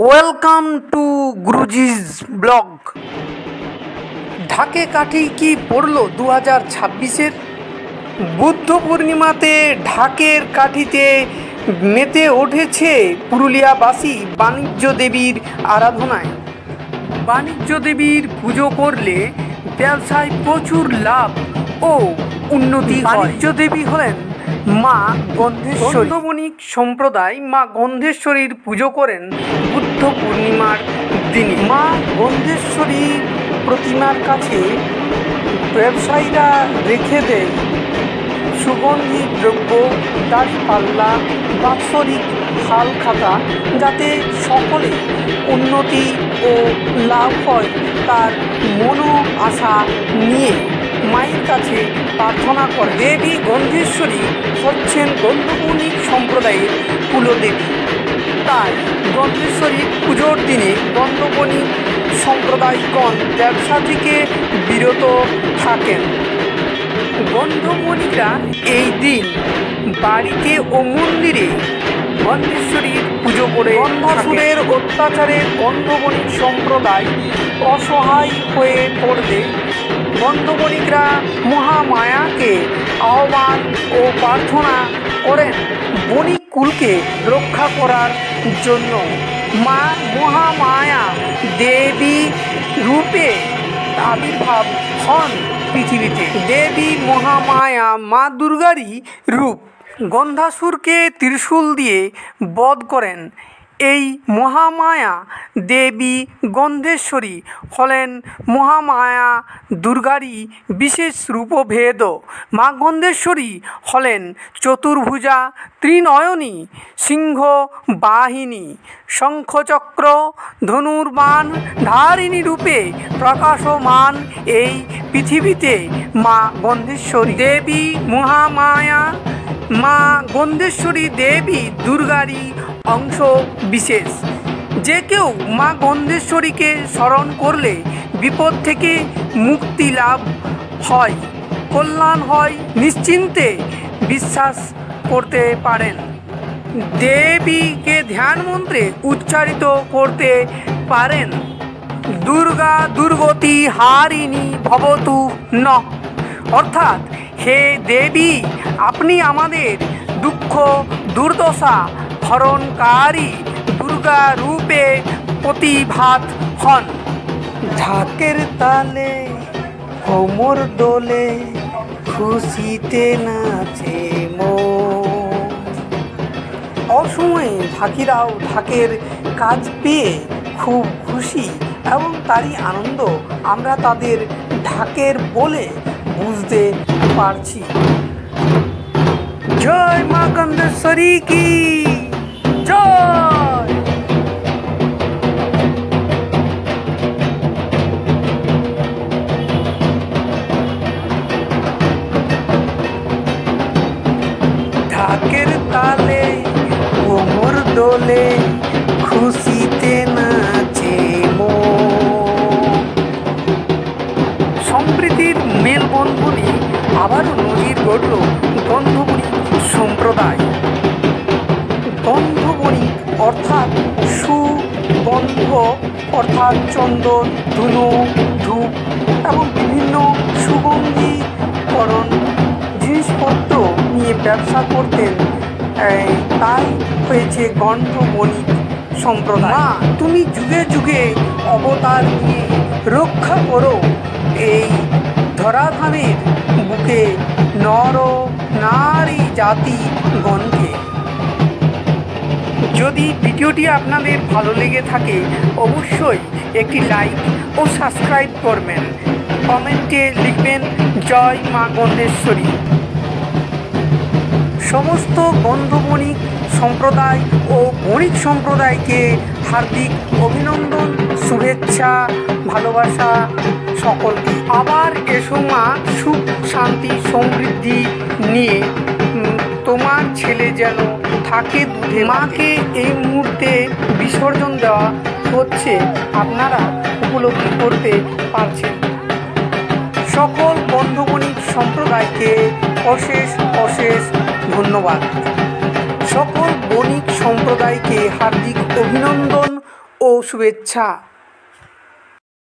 Welcome to গুরুজিজ blog. ঢাকে কাঠি কি পড়ল 2026-এর বুদ্ধ পূর্ণিমাতে ঢাকের কাঠিতে মেতে উঠেছে পুরুলিয়াবাসী বাণিজ্য দেবীর আরাধনায়। বাণিজ্য দেবীর পুজো করলে ব্যবসায় প্রচুর লাভ ও উন্নতি হয়। বাণিজ্য দেবী হলেন মা গন্ধেশ্বরী। বণিক সম্প্রদায় মা গন্ধেশ্বরীর পুজো করেন বুদ্ধ পূর্ণিমার দিনে। মা গন্ধেশ্বরীর প্রতিমার কাছে ব্যবসায়ীরা রেখে দেয় সুগন্ধি দ্রব্য, দাঁড়িপাল্লা, বাৎসরিক হাল খাতা, যাতে সকলে উন্নতি ও লাভ হয় তার মনো আশা নিয়ে মায়ের কাছে প্রার্থনা করে। দেবী গন্ধেশ্বরী হচ্ছেন গন্ধবণিক সম্প্রদায়ের কুলদেবী। তাই গন্ধেশ্বরীর পুজোর দিনে গন্ধবণিক সম্প্রদায়গণ ব্যবসা থেকে বিরত থাকেন। গন্ধবণিকরা এই দিন বাড়িতে ও মন্দিরে গন্ধেশ্বরীর পুজো করে গন্ধাসুরের অত্যাচারে গন্ধবণিক সম্প্রদায় অসহায় হয়ে পড়লে গন্ধবণিকরা মহামায়াকে আহ্বান ও প্রার্থনা করেন বণিক কুলকে রক্ষা করার জন্য। মা মহামায়া দেবী রূপে আবির্ভাব হন পৃথিবীতে। দেবী মহামায়া মা দুর্গারই রূপ। গন্ধাসুরকে ত্রিশূল দিয়ে বধ করেন। এই মহামায়া দেবী গন্ধেশ্বরী হলেন মহামায়া দুর্গারই বিশেষ রূপভেদ। মা গন্ধেশ্বরী হলেন চতুর্ভুজা, ত্রিনয়নী, সিংহ বাহিনী, শঙ্খচক্র ধনুর্বাণ ধারিণী রূপে প্রকাশমান এই পৃথিবীতে মা গন্ধেশ্বরী দেবী মহামায়া। মা গন্ধেশ্বরী দেবী দুর্গারই অংশ বিশেষ। যে কেউ মা গন্ধেশ্বরীকে স্মরণ করলে বিপদ থেকে মুক্তি লাভ হয়, কল্যাণ হয়, নিশ্চিন্তে বিশ্বাস করতে পারেন। দেবীকে ধ্যান মন্ত্রে উচ্চারিত করতে পারেন দুর্গা দুর্গতি হারিণী ভবতু নঃ, অর্থাৎ হে দেবী, আপনি আমাদের দুঃখ দুর্দশা হরণকারী দুর্গা রূপে প্রতিভাত হন। ঢাকের তালে কোমর দোলে খুশিতে নাচে মন। অসময়ে ঢাকিরাও ঢাকের কাজ পেয়ে খুব খুশি এবং তারই আনন্দ আমরা তাদের ঢাকের বলে বুঝতে পারছি। জয় মা গন্ধেশ্বরী কি জয়। ঢাকের তালে কোমর দোলে খুশিতে নাচে মন। সম্প্রীতির মেলবন্ধনে আবারও নজির গড়ল গন্ধবণিক সম্প্রদায়। গন্ধবণিক অর্থাৎ সুগন্ধ, অর্থাৎ চন্দন, ধুনো, ধূপ এবং বিভিন্ন সুগন্ধিকরণ জিনিসপত্র নিয়ে ব্যবসা করতেন। তাই হয়েছে গন্ধবণিক সম্প্রদায়। মা, তুমি যুগে যুগে অবতার নিয়ে রক্ষা করো এই ধরাধামের বুকে নর নারী জাতিগণকে। যদি ভিডিওটি আপনাদের ভালো লেগে থাকে অবশ্যই একটি লাইক ও সাবস্ক্রাইব করবেন। কমেন্টে লিখবেন জয় মা গন্ধেশ্বরী। সমস্ত গন্ধবণিক সম্প্রদায় ও বণিক সম্প্রদায়কে হার্দিক অভিনন্দন, শুভেচ্ছা, ভালোবাসা সকলকে। আবার এসো মা সুখ শান্তি সমৃদ্ধি নিয়ে, তোমার ছেলে যেন থাকে দুধে। মাকে এই মুহূর্তে বিসর্জন দেওয়া হচ্ছে, আপনারা উপলব্ধি করতে পারছেন। সকল গন্ধবণিক সম্প্রদায়কে অশেষ অশেষ ধন্যবাদ। সকল বণিক সম্প্রদায়কে হার্দিক অভিনন্দন ও শুভেচ্ছা।